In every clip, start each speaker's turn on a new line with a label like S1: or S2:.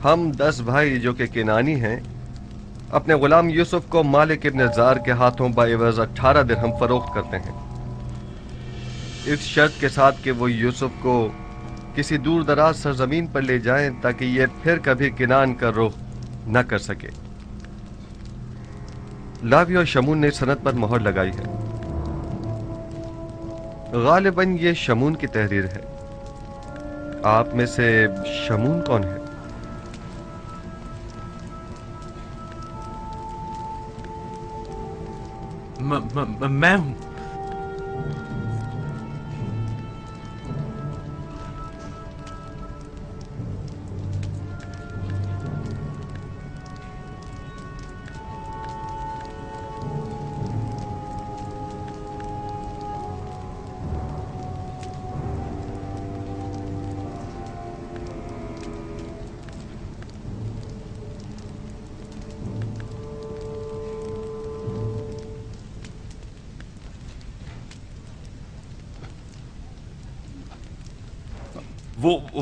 S1: ہم 10 بھائی جو کہ کنانی ہیں اپنے غلام یوسف کو مالک ابن زار کے ہاتھوں بعوض 18 درہم فروخت کرتے ہیں، اس شرط کے ساتھ کہ وہ یوسف کو کسی دور دراز سرزمین پر لے جائیں تاکہ یہ پھر کبھی کنان کا رخ نہ کر سکے۔ لاوی اور شمون نے سند پر مہر لگائی ہے۔ غالباً یہ شمون کی تحریر ہے۔ آپ میں سے شمون کون ہے؟
S2: میں ہوں۔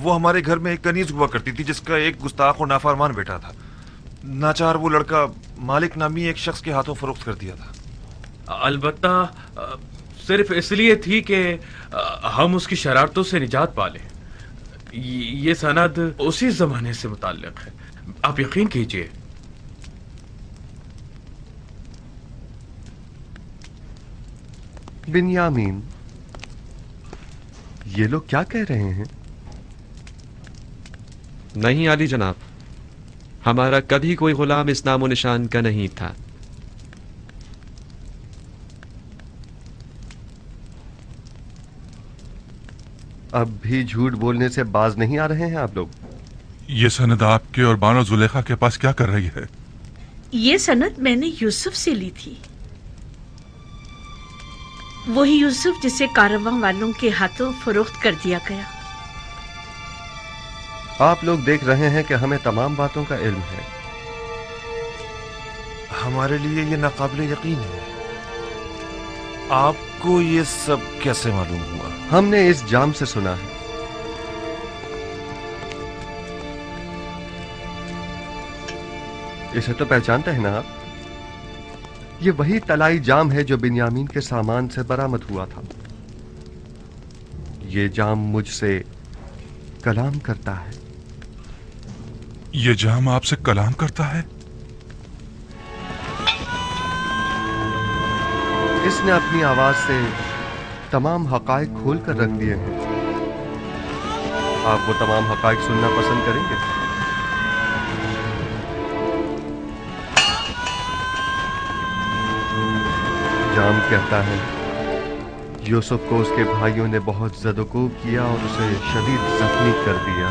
S3: وہ ہمارے گھر میں ایک کنیز ہوا کرتی تھی جس کا ایک گستاخ اور نافرمان بیٹا تھا۔ ناچار وہ لڑکا مالک نامی ایک شخص کے ہاتھوں فروخت کر دیا تھا۔
S2: البتہ صرف اس لیے تھی کہ ہم اس کی شرارتوں سے نجات پا لیں۔ یہ سند اسی زمانے سے متعلق ہے، آپ یقین کیجئے۔
S1: بنیامین، یہ لوگ کیا کہہ رہے ہیں؟
S4: نہیں عالی جناب، ہمارا کبھی کوئی غلام اس نام و نشان کا نہیں تھا۔
S1: اب بھی جھوٹ بولنے سے باز نہیں آ رہے ہیں آپ لوگ؟
S5: یہ سند آپ کے اور بانو زلیخا کے پاس کیا کر رہی ہے؟
S6: یہ سند میں نے یوسف سے لی تھی، وہی یوسف جسے کارواں والوں کے ہاتھوں فروخت کر دیا گیا۔
S1: آپ لوگ دیکھ رہے ہیں کہ ہمیں تمام باتوں کا علم ہے۔
S3: ہمارے لیے یہ ناقابل یقین ہے۔ آپ کو یہ سب کیسے معلوم ہوا؟
S1: ہم نے اس جام سے سنا ہے۔ اسے تو پہچانتے ہیں نا آپ؟ یہ وہی طلائی جام ہے جو بنیامین کے سامان سے برآمد ہوا تھا۔ یہ جام مجھ سے کلام کرتا ہے۔
S5: یہ جام آپ سے کلام کرتا ہے؟
S1: اس نے اپنی آواز سے تمام حقائق کھول کر رکھ دیے ہیں۔ آپ وہ تمام حقائق سننا پسند کریں گے؟ جام کہتا ہے یوسف کو اس کے بھائیوں نے بہت زد و کوب کیا اور اسے شدید زخمی کر دیا۔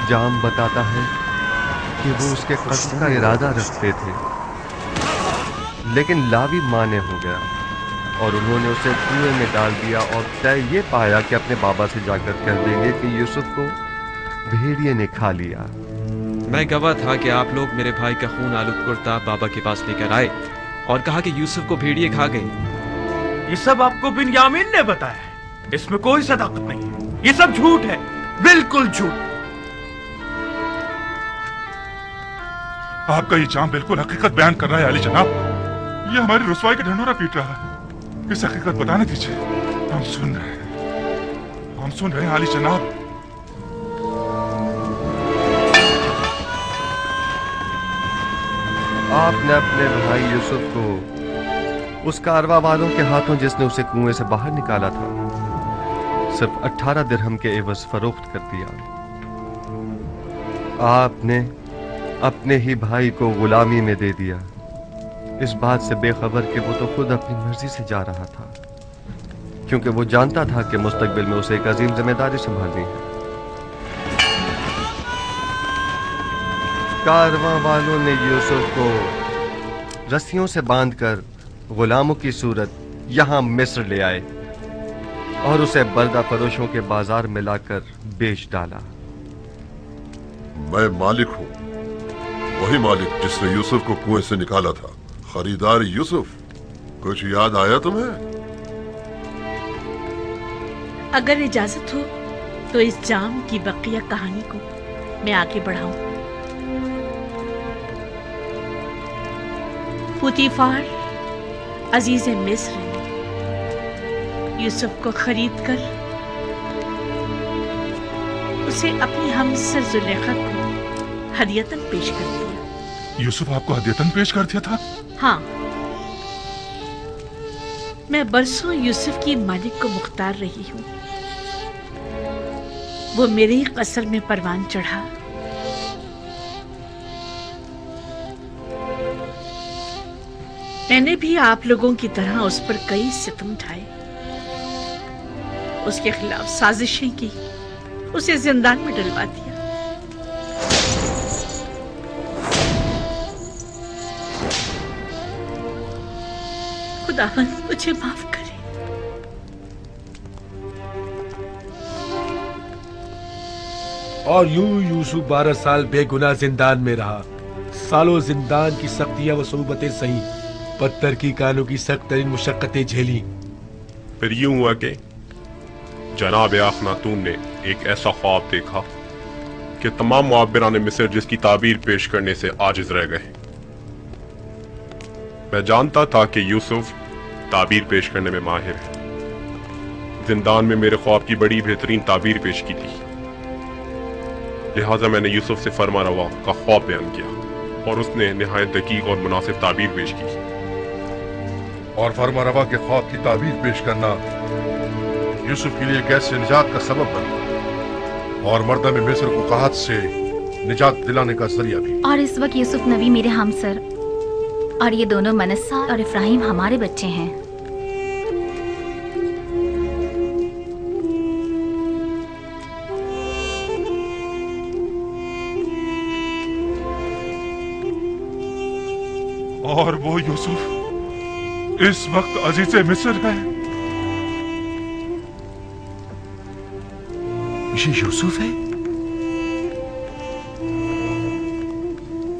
S1: جام بتاتا ہے کہ وہ اس کے قتل کا ارادہ رکھتے تھے، لیکن لاوی مانے ہو گیا اور انہوں نے اسے کنویں میں ڈال دیا اور طے یہ پایا کہ اپنے بابا سے جا کر کہہ دیں گے کہ یوسف کو بھیڑیے نے کھا لیا۔
S4: میں گواہ تھا کہ آپ لوگ میرے بھائی کا خون آلود کرتا بابا کے پاس لے کر آئے اور کہا کہ یوسف کو بھیڑیے کھا گئے۔
S2: یہ سب آپ کو بنیامین نے بتایا ہے، اس میں کوئی صداقت نہیں ہے، یہ سب جھوٹ ہے، بالکل جھوٹ۔
S5: آپ کا یہ جام بالکل حقیقت بیان کر رہا ہے علی جناب۔ یہ ہماری رسوائی کا ڈھنڈورا پیٹ رہا ہے۔ اس حقیقت بتانے دیجیے، ہم سن رہے ہیں علی جناب۔
S1: آپ نے اپنے بھائی یوسف کو اس کارواں والوں کے ہاتھوں جس نے اسے کنویں سے باہر نکالا تھا صرف 18 درہم کے عوض فروخت کر دیا۔ آپ نے اپنے ہی بھائی کو غلامی میں دے دیا، اس بات سے بے خبر کہ وہ تو خود اپنی مرضی سے جا رہا تھا، کیونکہ وہ جانتا تھا کہ مستقبل میں اسے ایک عظیم ذمہ داری سنبھالنی ہے۔ کارواں والوں نے یوسف کو رسیوں سے باندھ کر غلاموں کی صورت یہاں مصر لے آئے اور اسے بردہ فروشوں کے بازار میں لا کر بیچ ڈالا۔
S7: میں مالک ہوں، وہی مالک جس نے یوسف کو کنویں سے نکالا تھا، خریدار یوسف۔ کچھ یاد آیا تمہیں؟
S6: अगर इजाजत हो तो इस जाम की बकिया कहानी को मैं आगे बढ़ाऊं। पुतीफार अजीज मिस्र ने यूसुफ को खरीद कर उसे अपनी हमसर जुलेखा को हदियतन पेश कर दिया।
S5: यूसुफ आपको हदियतन पेश कर दिया था?
S6: हाँ, मैं बरसों यूसुफ की मालिक को मुख्तार रही हूँ। वो मेरे ही कसर में परवान चढ़ा। मैंने भी आप लोगों की तरह उस पर कई सितम ढाए, उसके खिलाफ साजिशें की, उसे जिंदान में डलवा दिया। खुदावंद मुझे माफ करे।
S8: और यूं यूसुफ 12 साल बेगुनाह जिंदान में रहा। सालों जिंदान की सख्तियां व सूबतें सही, पत्थर की कानों की सख्त तरीन मुशक्कतें झेली।
S9: फिर यूं हुआ कि जनाब अखनातून ने एक ऐसा ख्वाब देखा कि तमाम मुआब्बिरान मिस्र जिसकी ताबीर पेश करने से आजिज रह गए। मैं जानता था कि यूसुफ ताबीर पेश करने में माहिर है। जिंदान में मेरे ख्वाब की बड़ी बेहतरीन ताबीर पेश की थी, लिहाजा मैंने यूसुफ से फरमा रवा का ख्वाब बयान किया और उसने निहायत दकीक और मुनासिब ताबीर पेश की।
S7: और फरमा रवा के ख्वाब की ताबीर पेश करना यूसुफ के लिए कैद से निजात का सबब बना और मर्दम मिस्र को कहत से निजात दिलाने का जरिया भी।
S10: और इस वक्त यूसुफ नबी मेरे हमसर और ये दोनों मनस्सा और इफ्राहिम हमारे बच्चे हैं।
S5: और वो यूसुफ इस वक्त अजीज मिस्र है।
S11: ये यूसुफ है?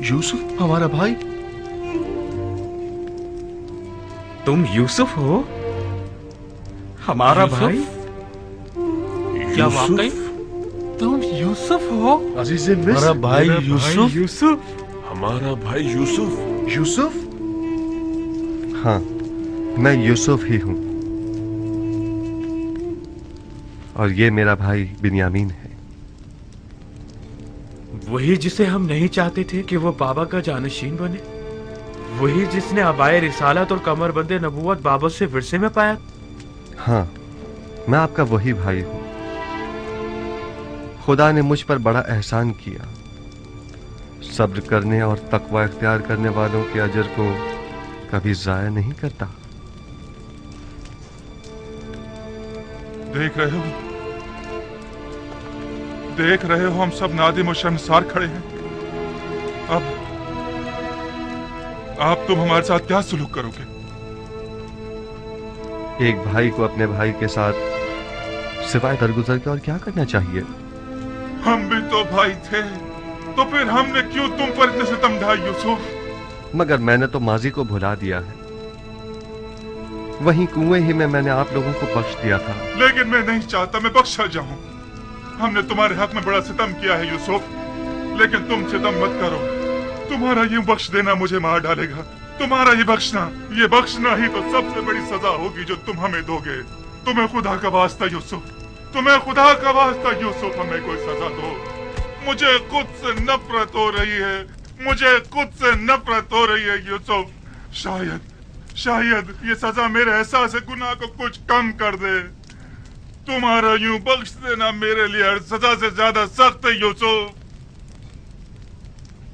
S11: यूसुफ हमारा भाई?
S2: तुम यूसुफ हो? हमारा भाई? क्या वाकई तुम यूसुफ हो?
S11: अजीज मिस्र, हमारा भाई यूसुफ?
S2: यूसुफ,
S7: हमारा भाई यूसुफ?
S11: यूसुफ?
S1: हाँ, मैं यूसुफ ही हूँ और ये मेरा भाई बिन्यामीन है।
S2: वही जिसे हम नहीं चाहते थे कि वो बाबा का जानशीन बने, वही जिसने अबाए रिसालत और कमरबंदे नबूवत बाबा से विरसे में पाया।
S1: हाँ, मैं आपका वही भाई हूँ। खुदा ने मुझ पर बड़ा एहसान किया। सब्र करने और तकवा इख्तियार करने वालों के अजर को कभी जाया नहीं करता।
S5: देख रहे हो हम सब नादिम और शर्मसार खड़े हैं। अब तुम हमारे साथ क्या सलूक करोगे?
S1: एक भाई को अपने भाई के साथ सिवाय दरगुजर के और क्या करना चाहिए?
S5: हम भी तो भाई थे, तो फिर हमने क्यों तुम पर इतने सितम ढाए यूसुफ?
S1: मगर मैंने तो माजी को भुला दिया है। वहीं कुएं ही में मैंने आप लोगों को बख्श दिया था।
S5: लेकिन मैं नहीं चाहता मैं बख्शा जाऊं। हमने तुम्हारे हक में बड़ा सितम किया है यूसुफ, लेकिन तुम सितम मत करो। तुम्हारा ये बख्श देना मुझे मार डालेगा। तुम्हारा ये बख्शना ही तो सबसे बड़ी सजा होगी जो तुम हमें दोगे। तुम्हें खुदा का वास्ता यूसुफ, तुम्हें खुदा का वास्ता यूसुफ, हमें कोई सजा दो। मुझे खुद से नफरत हो रही है, मुझे खुद से नफरत हो रही है यूसुफ। शायद ये सजा मेरे एहसास गुनाह को कुछ कम कर दे। तुम्हारा यूं बख्श देना मेरे लिए हर सजा से ज्यादा सख्त है यूसुफ।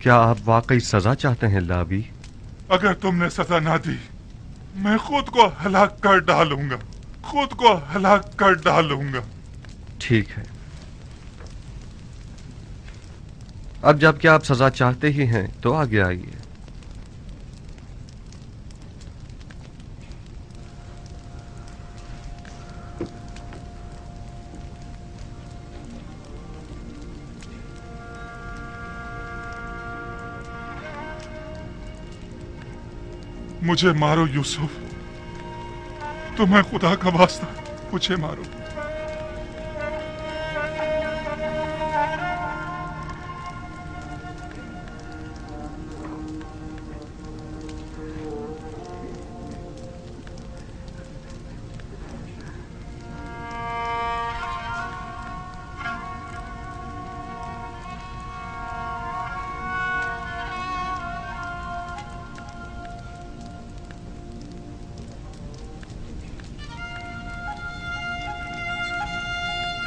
S1: क्या आप वाकई सजा चाहते हैं लावी?
S5: अगर तुमने सजा ना दी, मैं खुद को हलाक कर डालूंगा, खुद को हलाक कर डालूंगा।
S1: ठीक है, अब जबकि आप सजा चाहते ही हैं तो आगे आइए।
S5: मुझे मारो यूसुफ, तुम्हें खुदा का वास्ता मुझे मारो।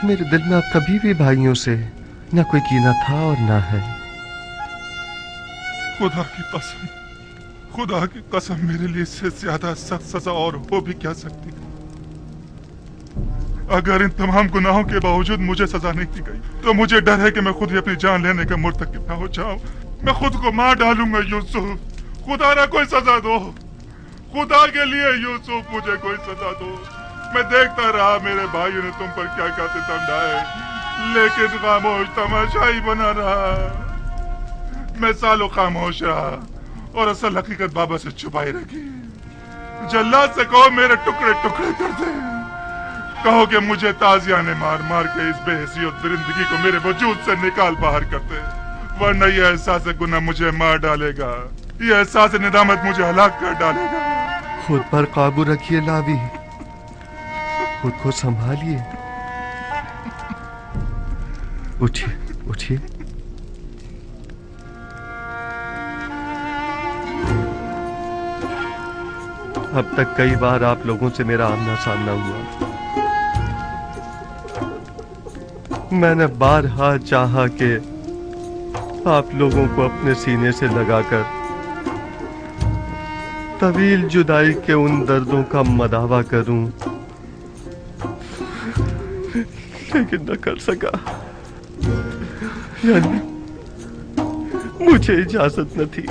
S1: मेरे दिल में अब कभी भी भाइयों से न कोई कीना था और न है।
S5: खुदा की कसम मेरे लिए इससे ज्यादा सख्त सजा और हो भी क्या सकती है। अगर इन तमाम गुनाहों के बावजूद मुझे सजा नहीं दी गई तो मुझे डर है कि मैं खुद ही अपनी जान लेने का मुर्तकिब न हो जाऊं। मैं खुद को मार डालूंगा। यूसुफ, खुदा ना कोई सजा दो, खुदा के लिए यूसुफ मुझे कोई सजा दो। मैं देखता रहा मेरे भाइयों ने तुम पर क्या क्या सितम ढाए, लेकिन खामोश तमाशाई बना रहा। मैं सालों खामोश रहा और असल हकीकत बाबा से छुपाई रखी। जल्लाद से कहो मेरे टुकड़े टुकड़े कर दे, कहो कि मुझे ताजिया ने मार मार के इस बेहसियत दरिंदगी को मेरे वजूद से निकाल बाहर कर दे, वरना यह एहसास गुनाह मुझे मार डालेगा, यह एहसास निदामत मुझे हलाक कर डालेगा।
S1: खुद पर काबू रखिए लावी, खुद को संभालिए। उठिए उठिए। अब तक कई बार आप लोगों से मेरा आमना सामना हुआ। मैंने बारहा चाहा कि आप लोगों को अपने सीने से लगाकर तवील जुदाई के उन दर्दों का मदावा करूं, लेकिन न कर सका। यानी मुझे इजाजत न थी।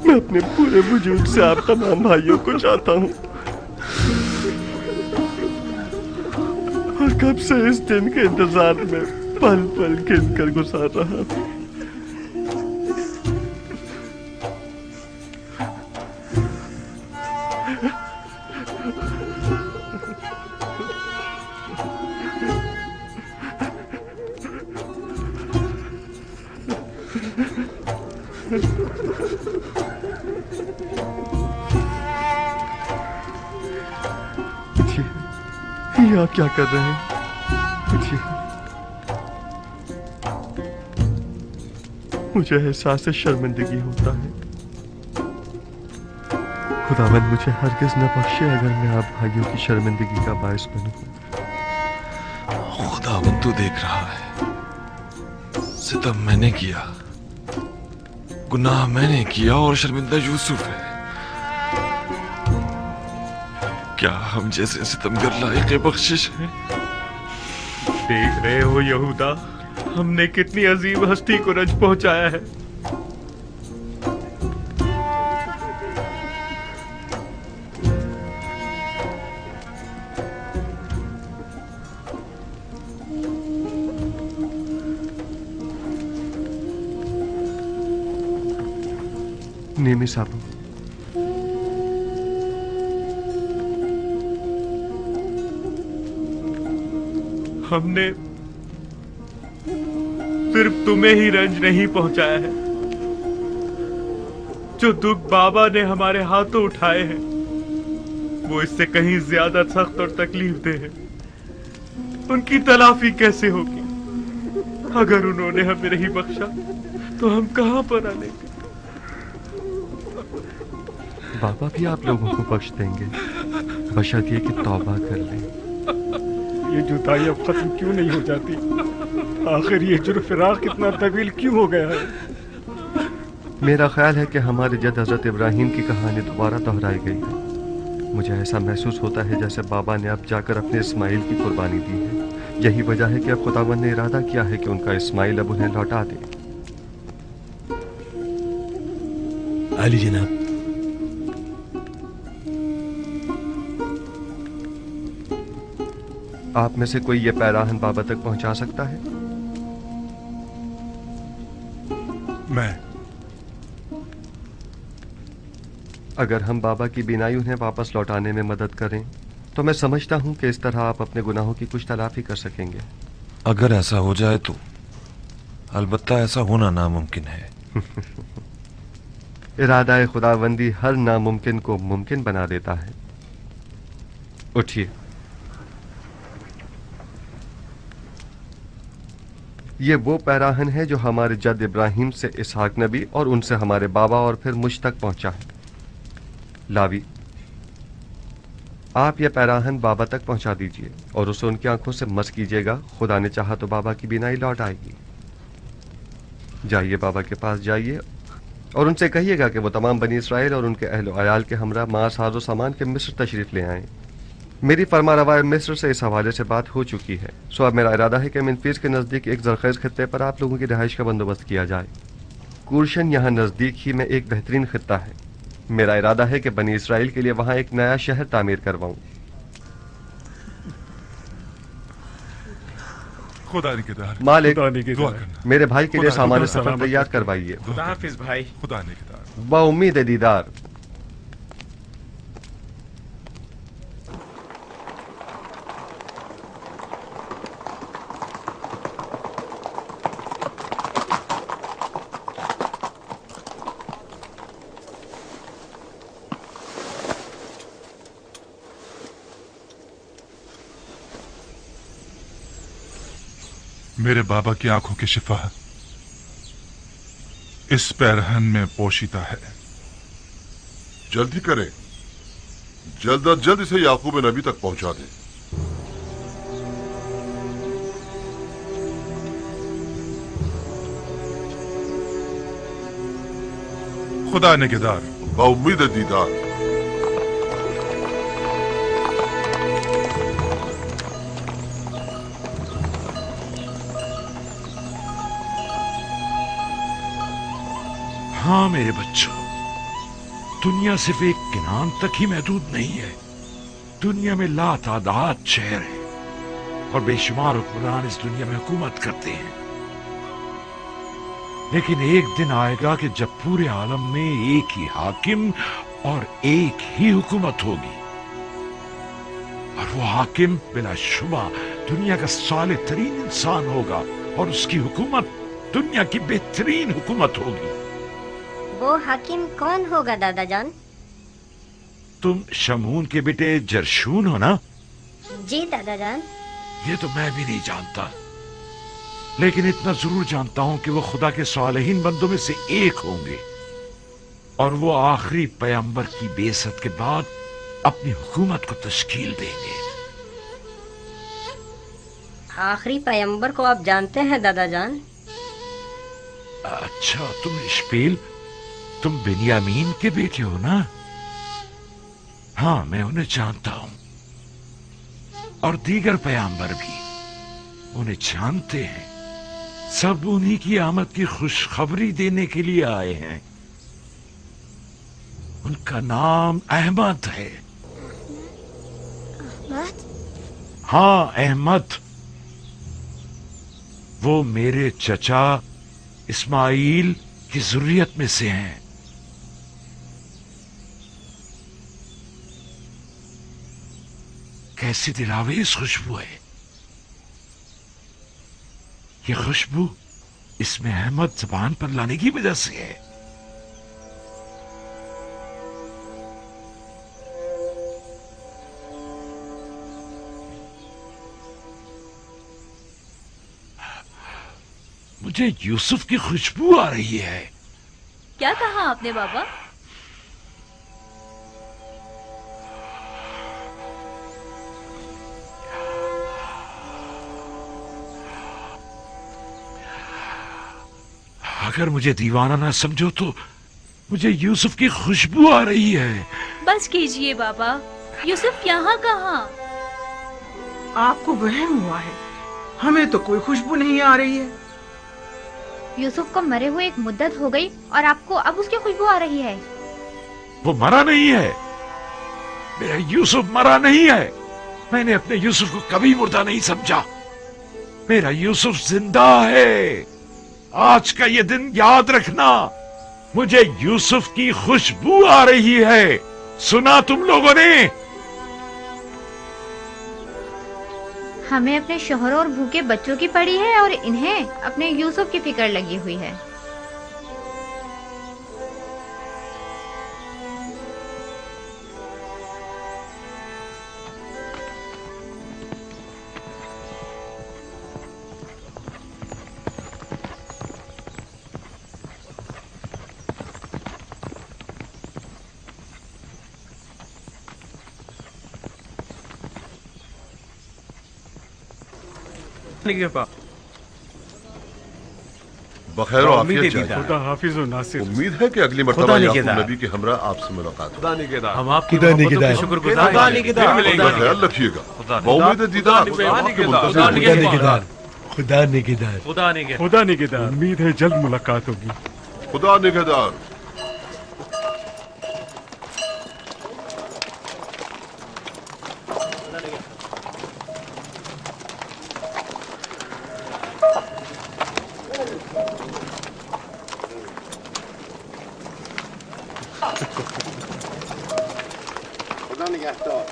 S1: मैं अपने पूरे वजूद से आप तमाम भाइयों को चाहता हूं और कब से इस दिन के इंतजार में पल पल गिन कर गुजार रहा हूं। ये आप क्या कर रहे हैं? मुझे एहसास शर्मिंदगी होता है। खुदावंद मुझे हरगिज न बख्शे अगर मैं आप भाइयों की शर्मिंदगी का बायस बनूं।
S3: खुदावंद तू देख रहा है, सितम मैंने किया, गुनाह मैंने किया और शर्मिंदा यूसुफ है। क्या हम जैसे सितमगर लायक बख्शिश है?
S2: देख रहे हो यहूदा, हमने कितनी अजीब हस्ती को रंज पहुंचाया है।
S1: नेमी साहब,
S2: हमने सिर्फ तुम्हें ही रंज नहीं पहुंचाया है, जो दुख बाबा ने हमारे हाथों उठाए हैं वो इससे कहीं ज्यादा सख्त और तकलीफ दे है। उनकी तलाफी कैसे होगी? अगर उन्होंने हमें नहीं बख्शा तो हम कहां पर आलेंगे?
S1: बाबा भी आप लोगों को बख्श देंगे, बशर्ते कि तौबा कर लें।
S12: ये जुदाई अब खत्म क्यों नहीं हो जाती? आखिर ये जुर्म-ए-फिराक कितना तवील क्यों हो गया है?
S1: मेरा ख्याल है कि हमारे जद हजरत इब्राहिम की कहानी दोबारा दोहराई गई है। मुझे ऐसा महसूस होता है जैसे बाबा ने अब जाकर अपने इस्माइल की कुर्बानी दी है। यही वजह है कि अब खुदावंद ने इरादा किया है कि उनका इस्माइल अब उन्हें लौटा दे।
S8: अली जनाब,
S1: आप में से कोई ये पैराहन बाबा तक पहुंचा सकता है?
S5: मैं।
S1: अगर हम बाबा की बिनाई उन्हें वापस लौटाने में मदद करें तो मैं समझता हूं कि इस तरह आप अपने गुनाहों की कुछ तलाफी कर सकेंगे।
S3: अगर ऐसा हो जाए तो अलबत्ता ऐसा होना नामुमकिन है।
S1: इरादा खुदावंदी हर नामुमकिन को मुमकिन बना देता है। उठिए। ये वो पैराहन है जो हमारे जद इब्राहिम से इसहाक नबी और उनसे हमारे बाबा और फिर मुझ तक पहुंचा है। लावी, आप यह पैराहन बाबा तक पहुंचा दीजिए और उसे उनकी आंखों से मस कीजिएगा। खुदा ने चाहा तो बाबा की बीनाई लौट आएगी। जाइए, बाबा के पास जाइए और उनसे कहिएगा कि वो तमाम बनी इसराइल और उनके अहल अयाल के हमरा मांस साजो सामान के मिस्र तशरीफ ले आएं। मेरी फरमा रवाए मिस्र से इस हवाले से बात हो चुकी है। सो अब मेरा इरादा है कि मेम्फिस के नज़दीक एक जरखेज़ खत्ते पर आप लोगों की रिहाइश का बंदोबस्त किया जाए। कुरशन यहाँ नज़दीक ही में एक बेहतरीन खत्ता है। मेरा इरादा है कि बनी इसराइल के लिए वहाँ एक नया शहर तामीर करवाऊँ।
S5: खुदा निगहदार।
S1: मालिक,
S5: दुआ करना।
S1: मेरे भाई के लिए सामान सफर तैयार करवाइए।
S2: खुदा हाफिज भाई।
S5: खुदा निगहदार।
S1: बाउम्मीद दीदार।
S5: मेरे बाबा की आंखों की शिफा इस पैरहन में पोशीदा है।
S7: जल्दी करें, जल्द अज जल्द इसे याकूब नबी तक पहुंचा दें।
S5: खुदा निगहदार।
S7: बाउम्मीद दीदार।
S13: हाँ मेरे बच्चों, दुनिया सिर्फ एक किनान तक ही महदूद नहीं है। दुनिया में लातादाद शहर हैं और बेशुमार हुक्मरान इस दुनिया में हुकूमत करते हैं। लेकिन एक दिन आएगा कि जब पूरे आलम में एक ही हाकिम और एक ही हुकूमत होगी, और वो हाकिम बिलाशुबा दुनिया का साले तरीन इंसान होगा और उसकी हुकूमत दुनिया की बेहतरीन हुकूमत होगी।
S14: वो हाकिम कौन होगा दादा जान?
S13: तुम शमून के बेटे जरशून हो ना?
S14: जी दादा जान।
S13: ये तो मैं भी नहीं जानता, लेकिन इतना जरूर जानता हूं कि वो खुदा के सालेहीन बंदों में से एक होंगे और वो आखिरी पैगंबर की बेइज्जत के बाद अपनी हुकूमत को तश्कील देंगे।
S14: आखिरी पैगंबर को आप जानते हैं दादा जान?
S13: अच्छा, तुम इश्माइल, तुम बिन्यामीन के बेटे हो ना? हाँ, मैं उन्हें जानता हूं और दीगर पैगंबर भी उन्हें जानते हैं। सब उन्हीं की आमद की खुशखबरी देने के लिए आए हैं। उनका नाम अहमद है।
S14: अहमद?
S13: हाँ, अहमद। वो मेरे चचा इस्माइल की जुर्रियत में से हैं। कैसी दिलावेज खुशबू है ये खुशबू। इसमें अहमद जुबान पर लाने की वजह से है। मुझे यूसुफ की खुशबू आ रही है।
S15: क्या कहा आपने बाबा?
S13: अगर मुझे दीवाना ना समझो तो मुझे यूसुफ की खुशबू आ रही है।
S15: बस कीजिए बाबा, यूसुफ यहाँ कहाँ?
S16: आपको वहम हुआ है, हमें तो कोई खुशबू नहीं आ रही है।
S10: यूसुफ को मरे हुए एक मुद्दत हो गई और आपको अब उसकी खुशबू आ रही है।
S13: वो मरा नहीं है, मेरा यूसुफ मरा नहीं है। मैंने अपने यूसुफ को कभी मुर्दा नहीं समझा। मेरा यूसुफ जिंदा है। आज का ये दिन याद रखना। मुझे यूसुफ की खुशबू आ रही है। सुना तुम लोगों ने?
S10: हमें अपने शोहरों और भूखे बच्चों की पड़ी है और इन्हें अपने यूसुफ की फिक्र लगी हुई है।
S7: बखैर और आफियत जाए।
S12: खुदा हाफिज और नासिर।
S7: उम्मीद है कि अगली मर्तबा याकूब नबी के हमरा आपसे मुलाकात हो।
S8: हम आपकी मोहब्बतों के शुक्रगुजार हैं।
S7: अपना ख्याल रखिएगा। बहुउम्मीद दीदार
S8: खुदा निगहदार।
S12: खुदा निगहदार। उम्मीद है जल्द मुलाकात होगी।
S7: खुदा निगहदार।
S17: खुदा निगहदार।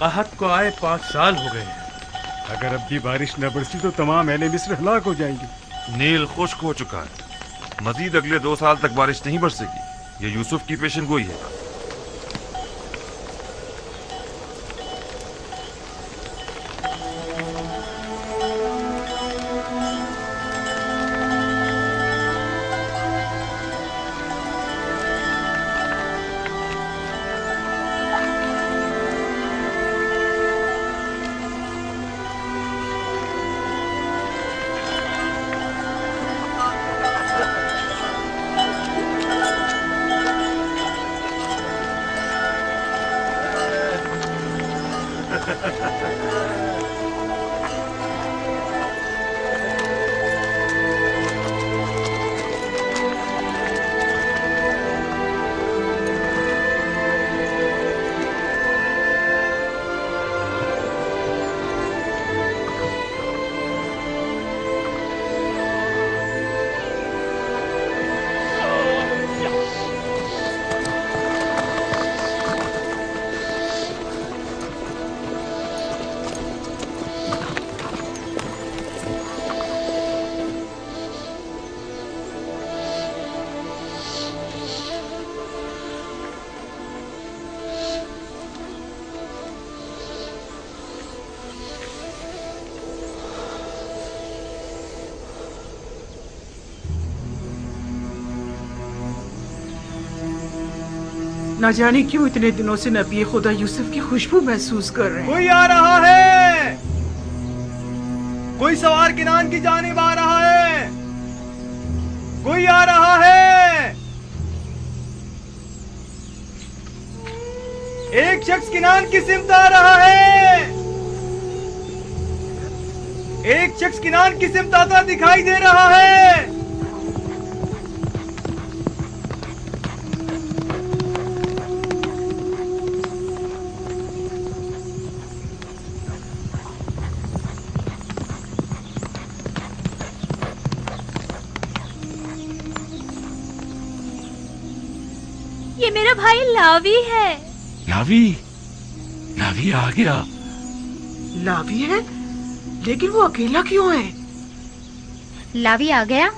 S12: कहत को आए 5 साल हो गए हैं। अगर अब भी बारिश न बरसी तो तमाम अहले मिस्र हलाक हो जाएंगे।
S3: नील खुश्क हो चुका है। मजीद अगले 2 साल तक बारिश नहीं बरसेगी। ये यूसुफ की पेशन गोई है।
S16: न जाने क्यों इतने दिनों से नबी खुदा यूसुफ की खुशबू महसूस कर रहे हैं।
S18: कोई आ रहा है, कोई सवार किनान की जानिब आ रहा है, कोई आ रहा है। एक शख्स किनान की सिमत आ रहा है, एक शख्स किनान की सिमत आता दिखाई दे रहा है।
S15: ये मेरा भाई लावी है।
S13: लावी? लावी आ गया।
S16: लावी है? लेकिन वो अकेला क्यों है?
S10: लावी आ गया?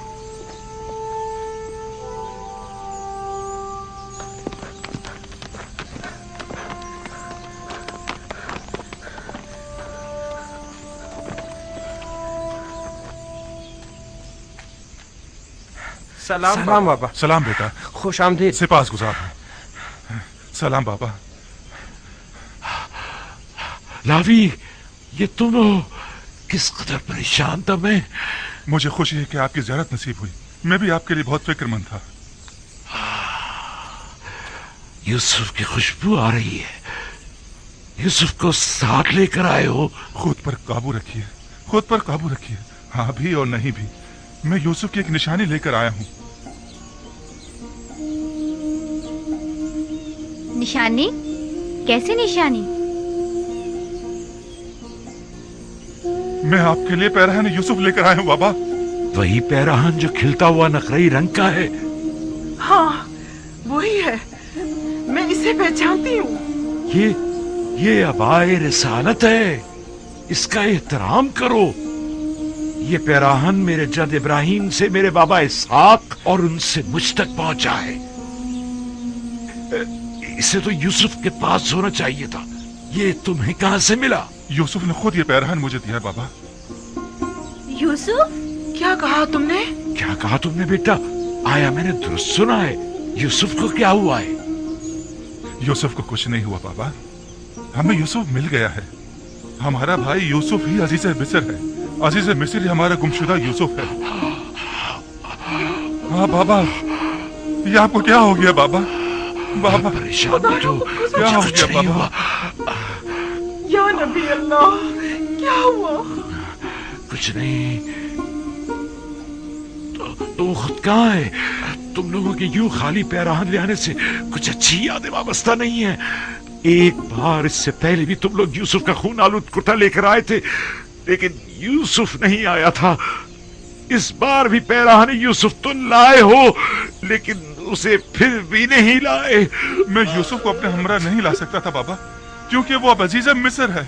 S5: सलाम बाबा। सलाम बेटा।
S11: खुश आमदीद।
S5: सिपास गुजार। सलाम बाबा।
S13: लावी, ये तुम हो? किस कदर परेशान था मैं।
S5: मुझे खुशी है कि आपकी ज़ियारत नसीब हुई। मैं भी आपके लिए बहुत फिक्रमंद था।
S13: यूसुफ की खुशबू आ रही है। यूसुफ को साथ लेकर आए हो।
S5: खुद पर काबू रखिए, खुद पर काबू रखिए। हाँ भी और नहीं भी, मैं यूसुफ की एक निशानी लेकर आया हूँ।
S10: निशानी? कैसी निशानी?
S5: मैं आपके लिए पैरहन यूसुफ लेकर आया हूँ बाबा।
S13: वही पैरहन जो खिलता हुआ नकरई रंग का है।
S16: हाँ, वही है। मैं इसे पहचानती हूँ।
S13: ये अबाए रिसालत है। इसका एहतराम करो। ये पैराहन मेरे जद इब्राहिम से मेरे बाबा इसहाक और उनसे मुझ तक पहुंचा है। इसे तो यूसुफ के पास होना चाहिए था। ये तुम्हें कहां से मिला?
S5: यूसुफ ने खुद ये पैराहन मुझे दिया बाबा।
S15: यूसुफ?
S16: क्या कहा तुमने?
S13: क्या कहा तुमने बेटा? आया मैंने दुरुस्त सुना है? यूसुफ को क्या हुआ है?
S5: यूसुफ को कुछ नहीं हुआ बाबा, हमें यूसुफ मिल गया है। हमारा भाई यूसुफ ही अजीज मिस्र है। अजीज मिस्र ही हमारा गुमशुदा यूसुफ है। हाँ बाबा, ये आपको क्या हो गया बाबा? बाबा
S13: परेशान मत हो,
S5: क्या हो गया बाबा?
S16: या नबी अल्लाह, क्या हुआ?
S13: कुछ नहीं। तुम खुद कहाँ है? तुम लोगों के यूं खाली पैराहन ले आने से कुछ अच्छी यादें वाबस्ता नहीं है। एक बार इससे पहले भी तुम लोग यूसुफ का खून आलूद कुर्ता लेकर आए थे, लेकिन यूसुफ नहीं आया था। इस बार भी पैराहन यूसुफ तुम लाए हो, लेकिन उसे फिर भी नहीं लाए।
S5: मैं यूसुफ को अपने हमरा नहीं ला सकता था बाबा, क्योंकि वो अब अजीज मिस्र है।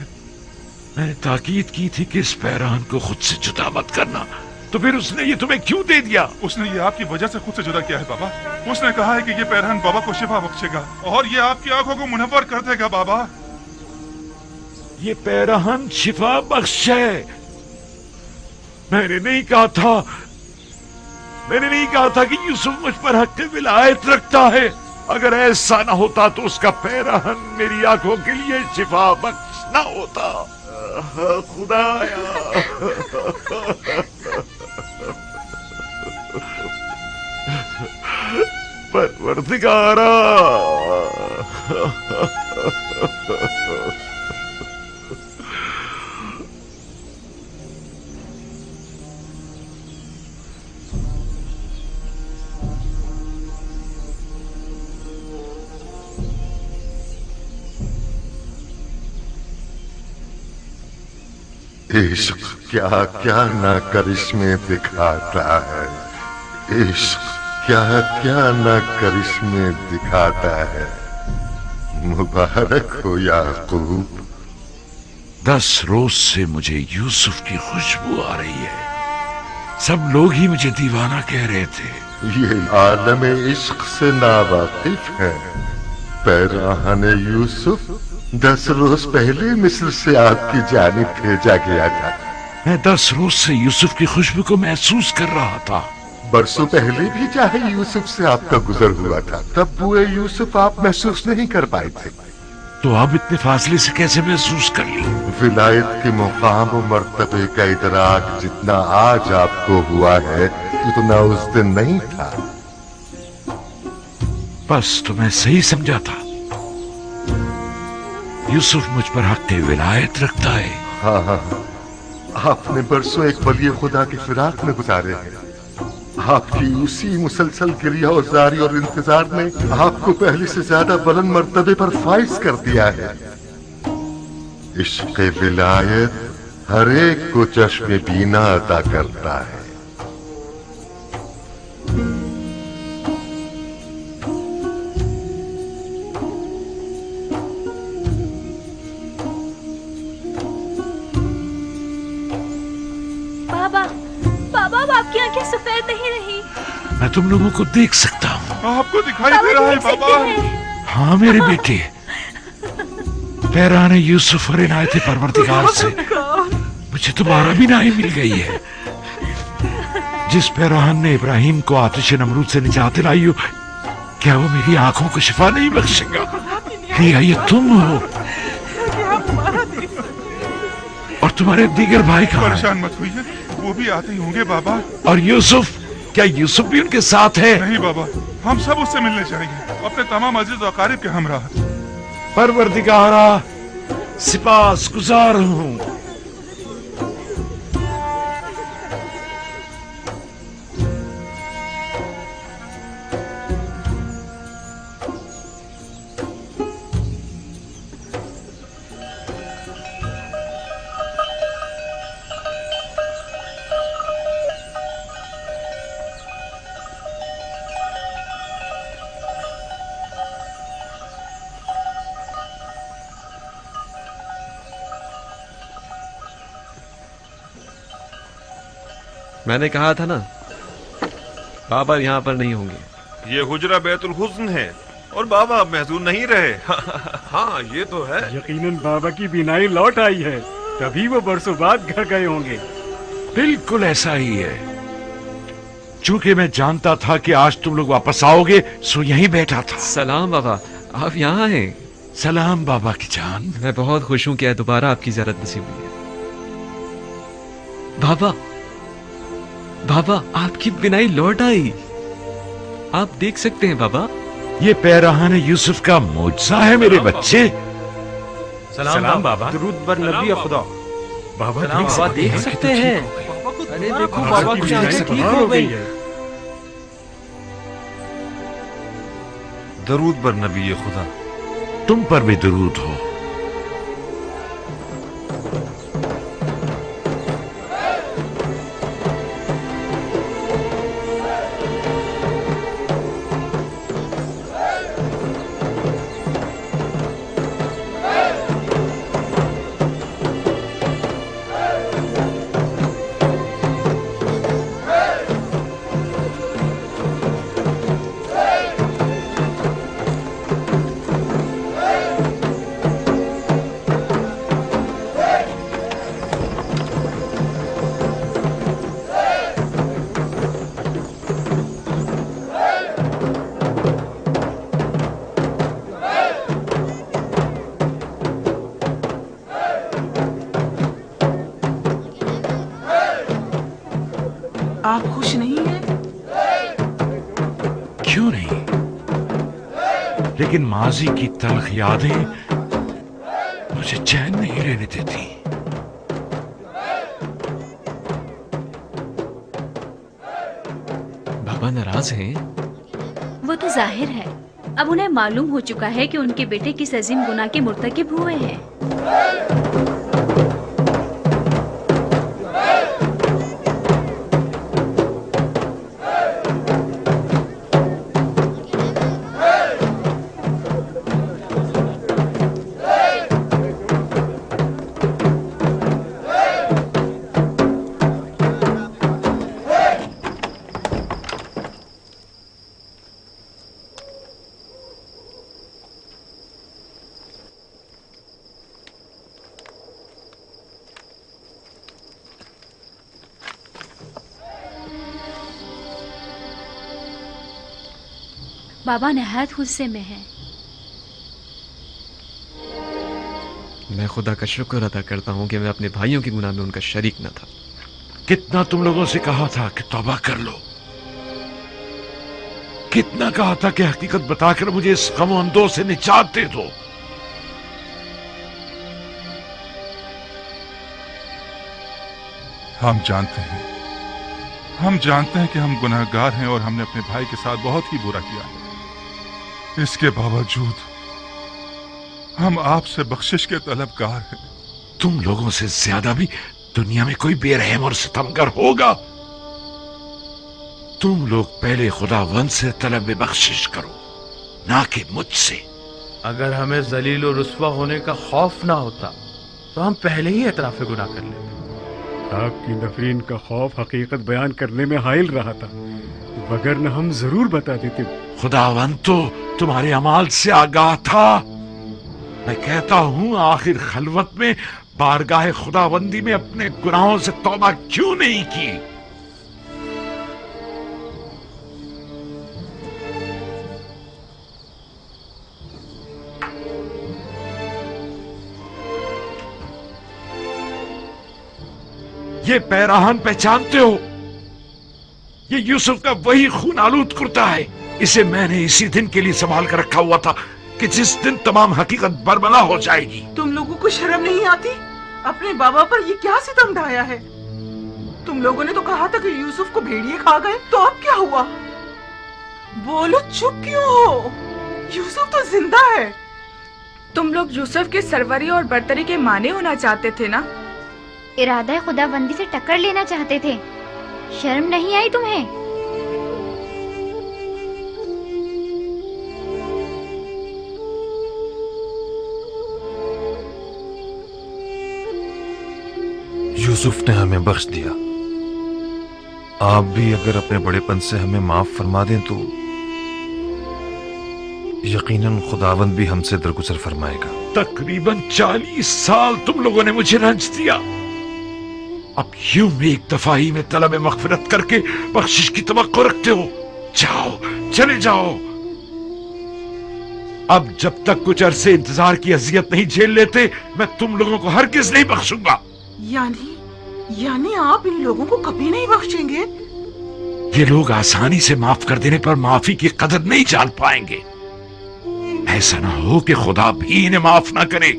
S13: मैंने ताकीद की थी कि इस पैराहन को खुद से जुदा मत करना, तो फिर उसने ये तुम्हें क्यों दे दिया?
S5: उसने ये आपकी वजह से खुद से जुदा किया है बाबा। उसने कहा है कि ये पैराहन बाबा को शिफा बख्शेगा और ये आपकी आंखों को मुनव्वर कर देगा बाबा।
S13: ये पैराहन शिफा बख्श है। मैंने नहीं कहा था कि यूसुफ मुझ पर हक विलायत रखता है। अगर ऐसा ना होता तो उसका पैराहन मेरी आंखों के लिए शिफा बख्श ना होता। खुदाया परवरदिगारा,
S19: इश्क क्या क्या ना करिश्मे दिखाता है। इश्क क्या क्या ना करिश्मे दिखाता है। मुबारक हो याकूब।
S13: 10 रोज से मुझे यूसुफ की खुशबू आ रही है। सब लोग ही मुझे दीवाना कह रहे थे।
S19: ये आलम इश्क से नावाकिफ है। पैराहन यूसुफ 10 रोज पहले मिस्र से आपकी जानिब भेजा गया था।
S13: मैं 10 रोज से यूसुफ की खुशबू को महसूस कर रहा था।
S19: बरसों पहले भी चाहे यूसुफ से आपका गुजर हुआ था, तब बुए यूसुफ आप महसूस नहीं कर पाए थे।
S13: तो अब इतने फासले से कैसे महसूस कर ली?
S19: विलायत के मुकाम और मर्तबे का इदराक जितना आज आपको हुआ है, उतना उस दिन नहीं था।
S13: बस तो मैं सही समझा था। यूसुफ मुझ पर हक विलायत रखता है।
S19: हाँ हाँ, आपने बरसों एक वली खुदा की फिराक में गुजारे हैं। आपकी उसी मुसलसल गिरिया जारी और इंतजार ने आपको पहले से ज्यादा बुलंद मर्तबे पर फाइज कर दिया है। इश्क़ विलायत हर एक को चश्मे बीना अता करता है।
S15: आपकी आंखें सफेद नहीं रही।
S13: मैं तुम लोगों को देख सकता हूँ।
S5: आपको दिखाई दे रहा है बाबा।
S13: हाँ मेरे बेटे, पैराहन यूसुफ और इनायत परवरदिगार से मुझे तुम्हारा भी नाई मिल गई है। जिस पैराहन ने इब्राहिम को आतिश नमरूद से निजात दिलाई हो, क्या वो मेरी आंखों को शिफा नहीं बख्शेगा? ये तुम हो और तुम्हारे दीगर भाई कहाँ?
S5: परेशान मत होइए, वो भी आते ही होंगे बाबा।
S13: और यूसुफ, क्या यूसुफ भी उनके साथ है?
S5: नहीं बाबा, हम सब उससे मिलने जाएंगे, अपने तमाम अजीज और अकारिब के हमरा।
S13: परवरदिगारा, सिपास गुजार हूँ।
S4: میں نے کہا تھا نا بابا یہاں پر نہیں ہوں گے.
S3: یہ حجرہ بیت الحزن ہے اور بابا اب محظوظ نہیں رہے. ہاں یہ تو ہے.
S12: یقیناً بابا کی بینائی لوٹ آئی ہے، تبھی وہ برسوں بعد گھر گئے ہوں گے.
S13: بالکل ایسا ہی ہے. چونکہ میں جانتا تھا کہ آج تم لوگ واپس آؤ گے سو یہیں بیٹھا تھا.
S4: سلام بابا، آپ یہاں ہیں؟
S13: سلام بابا کی جان.
S4: میں بہت خوش ہوں کہ دوبارہ آپ کی زیارت نصیب ہوئی ہے. بابا بابا آپ کی بینائی لوٹ آئی. آپ دیکھ سکتے ہیں بابا.
S13: یہ پیرہن یوسف کا معجزہ ہے میرے بچے.
S12: سلام بابا.
S18: درود بر نبی خدا.
S12: بابا
S18: دیکھ سکتے ہیں.
S12: ارے دیکھو بابا کی بینائی ٹھیک ہو گئی ہے.
S3: درود بر نبی خدا.
S13: تم پر بھی درود ہو.
S16: آپ خوش نہیں ہیں؟
S13: کیوں نہیں؟ لیکن ماضی کی تلخ یادیں مجھے چین نہیں لینے دیتی.
S4: بابا ناراض ہیں؟
S15: وہ تو ظاہر ہے. اب انہیں معلوم ہو چکا ہے کہ ان کے بیٹے کس عظیم گناہ کے مرتکب ہوئے ہیں. بابا نہایت غصے میں ہیں.
S4: میں خدا کا شکر ادا کرتا ہوں کہ میں اپنے بھائیوں کے گناہ میں ان کا شریک نہ تھا.
S13: کتنا تم لوگوں سے کہا تھا کہ توبہ کر لو. کتنا کہا تھا کہ حقیقت بتا کر مجھے اس غم و اندوہ سے نجات دے دو.
S5: ہم جانتے ہیں کہ ہم گناہگار ہیں اور ہم نے اپنے بھائی کے ساتھ بہت ہی برا کیا ہے. اس کے باوجود ہم آپ سے بخشش کے طلبگار ہیں.
S13: تم لوگوں سے زیادہ بھی دنیا میں کوئی بے رحم اور ستمگر ہوگا. تم لوگ پہلے خداوند سے طلب بخشش کرو نہ کہ مجھ سے.
S11: اگر ہمیں ذلیل و رسوا ہونے کا خوف نہ ہوتا تو ہم پہلے ہی اعتراف گناہ کر لیتے.
S12: آپ کی نفرین کا خوف حقیقت بیان کرنے میں حائل رہا تھا، وگرنہ ہم ضرور بتا دیتے.
S13: خداوند تو تمہارے اعمال سے آگاہ تھا. میں کہتا ہوں آخر خلوت میں بارگاہ خداوندی میں اپنے گناہوں سے توبہ کیوں نہیں کی؟ یہ پیراہن پہچانتے ہو؟ یہ یوسف کا وہی خون آلود کرتا ہے. اسے میں نے اسی دن کے لیے سنبھال کر رکھا ہوا تھا کہ جس دن تمام حقیقت برملا ہو جائے گی.
S16: تم لوگوں کو شرم نہیں آتی؟ اپنے بابا پر یہ کیا ستم ڈھایا ہے؟ تم لوگوں نے تو کہا تھا کہ یوسف کو بھیڑیے کھا گئے، تو اب کیا ہوا؟ بولو، چپ کیوں ہو؟ یوسف تو زندہ ہے.
S20: تم لوگ یوسف کے سروری اور برتری کے معنی ہونا چاہتے تھے نا؟
S10: ارادہ خداوندی سے ٹکر لینا چاہتے تھے. شرم نہیں آئی تمہیں؟
S3: یوسف نے ہمیں بخش دیا آپ بھی اگر اپنے بڑے پن سے ہمیں معاف فرما دیں تو یقیناً خداوند بھی ہم سے درگزر فرمائے گا۔
S13: تقریباً 40 سال تم لوگوں نے مجھے رنج دیا، اب یوں بھی ایک دفعہ ہی میں طلب مغفرت کر کے بخشش کی توقع رکھتے ہو؟ جاؤ، چلے جاؤ۔ اب جب تک کچھ عرصے انتظار کی اذیت نہیں جھیل لیتے میں تم لوگوں کو ہرگز نہیں بخشوں گا۔
S16: یعنی آپ ان لوگوں کو کبھی نہیں بخشیں گے؟
S13: یہ لوگ آسانی سے معاف کر دینے پر معافی کی قدر نہیں جان پائیں گے، ایسا نہ ہو کہ خدا بھی انہیں معاف نہ کرے۔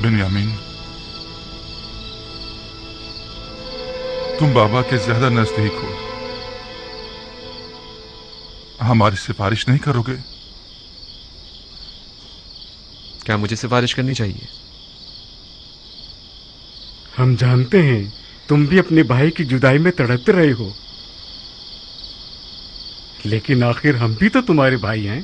S5: بنیامین، تم بابا کے زیادہ نزدیک ہو، ہماری سفارش نہیں کرو گے؟
S4: کیا مجھے سفارش کرنی چاہیے؟
S12: ہم جانتے ہیں تم بھی اپنے بھائی کی جدائی میں تڑپتے رہے ہو، لیکن آخر ہم بھی تو تمہارے بھائی ہیں۔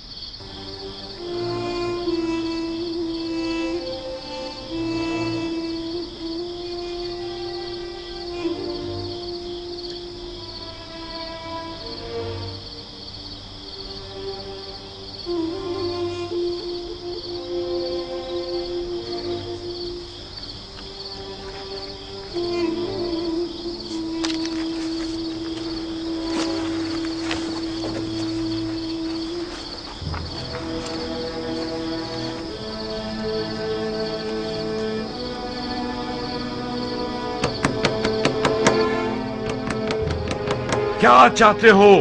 S13: کیا چاہتے ہو؟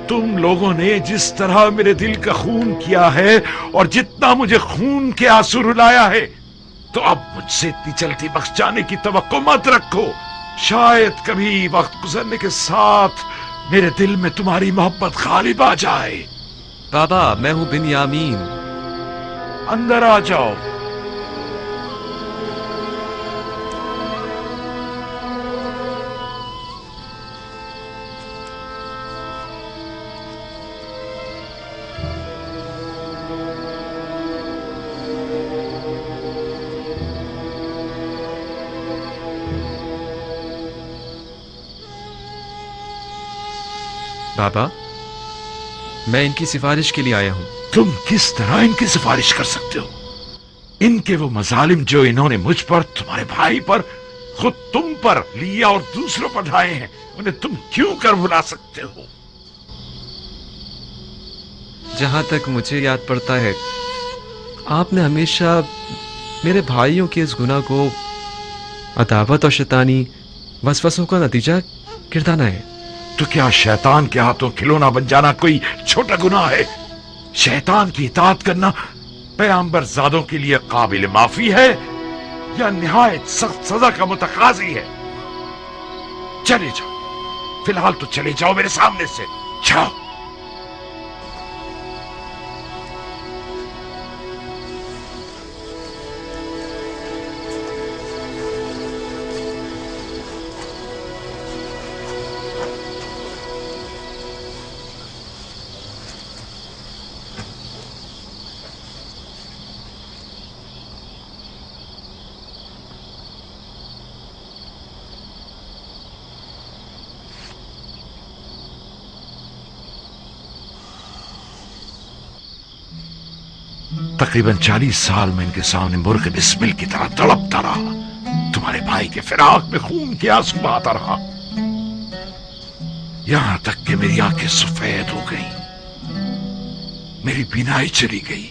S13: تم لوگوں نے جس طرح میرے دل کا خون کیا ہے اور جتنا مجھے خون کے آنسو رلایا ہے، تو اب مجھ سے اتنی جلدی بخش جانے کی توقع مت رکھو۔ شاید کبھی وقت گزرنے کے ساتھ میرے دل میں تمہاری محبت غالب آ جائے۔
S4: بابا، میں ہوں بنیامین۔
S13: اندر آ جاؤ۔
S4: بابا، میں ان کی سفارش کے لیے آیا ہوں۔
S13: تم کس طرح ان کی سفارش کر سکتے ہو؟ ان کے وہ مظالم جو انہوں نے مجھ پر، تمہارے بھائی پر، خود تم پر لیا اور دوسروں پر ڈھائے ہیں، انہیں تم کیوں کر بھلا سکتے ہو؟
S4: جہاں تک مجھے یاد پڑتا ہے، آپ نے ہمیشہ میرے بھائیوں کے اس گناہ کو عداوت اور شیطانی وسوسوں کا نتیجہ گردانا ہے۔
S13: تو کیا شیطان کے ہاتھوں کھلونا بن جانا کوئی چھوٹا گناہ ہے؟ شیطان کی اطاعت کرنا پیغمبر زادوں کے لیے قابل معافی ہے یا نہایت سخت سزا کا متقاضی ہے؟ چلے جاؤ، فی الحال تو چلے جاؤ میرے سامنے سے، جاؤ۔ तकरीबन 40 साल में इनके सामने मुर्ग बिस्मिल की तरह तड़पता रहा। तुम्हारे भाई के फिराक में खून के आंसू बहाता रहा, यहां तक कि मेरी आंखें सफेद हो गईं, मेरी बीनाई चली गई,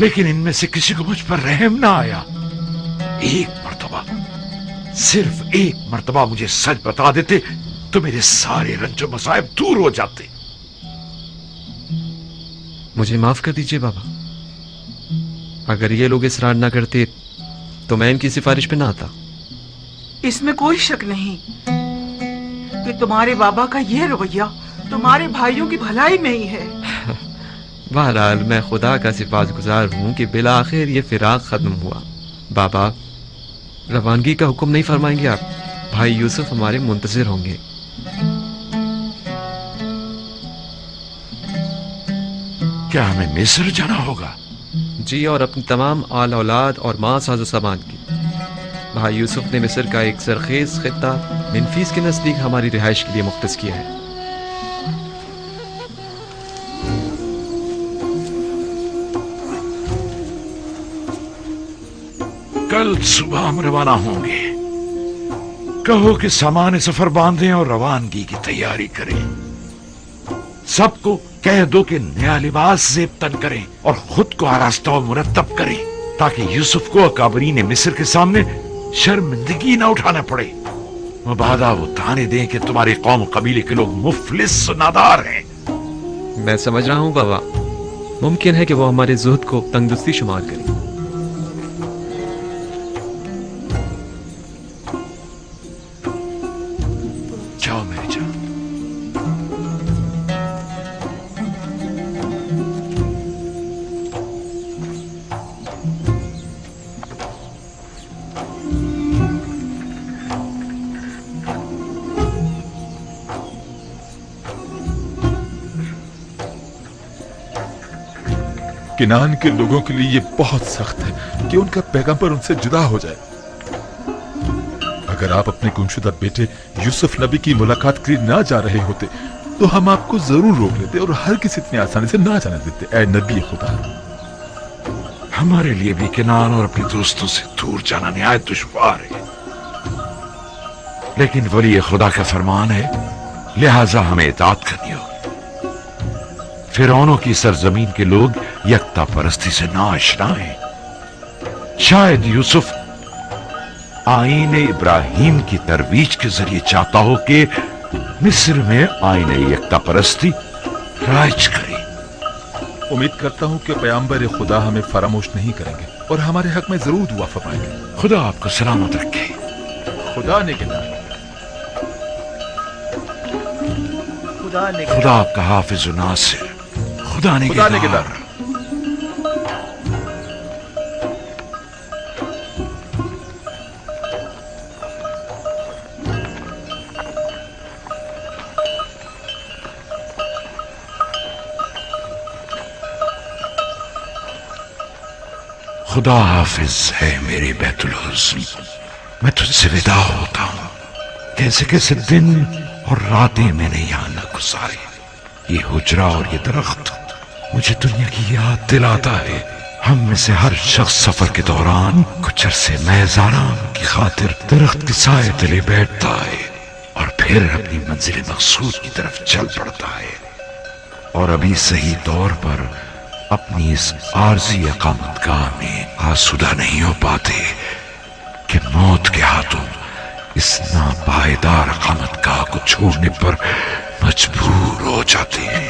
S13: लेकिन इनमें से किसी को मुझ पर रहम ना आया। एक मर्तबा, सिर्फ एक मर्तबा मुझे सच बता देते तो मेरे सारे रंजो मसाइब दूर हो जाते।
S4: मुझे माफ कर दीजिए बाबा, अगर ये लोग इसरार ना करते तो मैं इनकी सिफारिश पे ना आता।
S16: इसमें कोई शक नहीं कि तुम्हारे बाबा का ये रवैया तुम्हारे भाइयों की भलाई में ही है।
S4: बहरहाल मैं खुदा का सिफारिशगुजार हूँ कि बिला आखिर ये फिराक खत्म हुआ। बाबा, रवानगी का हुक्म नहीं फरमाएंगे आप? भाई यूसुफ हमारे मुंतजिर होंगे।
S13: क्या हमें मिस्र जाना होगा?
S4: जी, और अपनी तमाम आल औलाद और माँ साजो सामान की। भाई यूसुफ ने मिस्र का एक सरखेज खित्ता मिनफीस के नजदीक हमारी रिहाइश के लिए मुख्तस किया है।
S13: कल सुबह हम रवाना होंगे। कहो कि सामान सफर बांधें और रवानगी की तैयारी करें। सबको कह दो कि नया लिबास जेब तन करें और खुद को आरास्ता और मुरत्तब करें, ताकि यूसुफ को अकाबरीन मिस्र के सामने शर्मिंदगी न उठाना पड़े। मुबादा वो ताने दें कि तुम्हारे कौम कबीले के लोग मुफलिस नादार हैं।
S4: मैं समझ रहा हूँ बाबा, मुमकिन है कि वो हमारे जुहद को तंगदस्ती शुमार करें।
S13: जाओ मेरी जान।
S5: किनान के लोगों के लिए ये बहुत सख्त है कि उनका पैगंबर उनसे जुदा हो जाए। अगर आप अपने गुमशुदा बेटे यूसुफ नबी की मुलाकात के लिए ना जा रहे होते तो हम आपको जरूर रोक लेते और हर किसी इतनी आसानी से ना जाने देते। ऐ नबी खुदा,
S13: हमारे लिए भी किनान और अपने दोस्तों से दूर जाना निहायत दुश्वार है, लेकिन वली खुदा का फरमान है, लिहाजा हमें इताअत करनी होगी। फिरौनों की सरजमीन के लोग यकता परस्ती से नाआशना हैं। शायद यूसुफ आईन इब्राहिम की तरवीज के जरिए चाहता हो कि मिस्र में आईन यकता परस्ती राज करे।
S5: उम्मीद करता हूँ कि पैगंबर खुदा हमें फरामोश नहीं करेंगे और हमारे हक में जरूर दुआ फरमाएंगे।
S13: खुदा आपको सलामत रखे।
S5: खुदा ने गिना।
S13: खुदा आपका हाफिज नासिर। खुदा ने गिना। खुदा हाफिज है मेरे बैतुल हुस्न। मैं तुझसे विदा होता हूँ। कैसे कैसे दिन और रातें मैंने यहाँ न गुजारे। ये हुजरा और ये दरख्त मुझे दुनिया की याद दिलाता है। हम में से हर शख्स सफर के दौरान कुछ अरसे महज आराम की खातिर दरख्त के साए तले बैठता है और फिर अपनी मंजिल मकसूद की तरफ चल पड़ता है, और अभी सही तौर पर अपनी इस आरजी अकामतगाह में आसूदा नहीं हो पाते कि मौत के हाथों इस नापायदार अकामतगाह को छोड़ने पर मजबूर हो जाते हैं।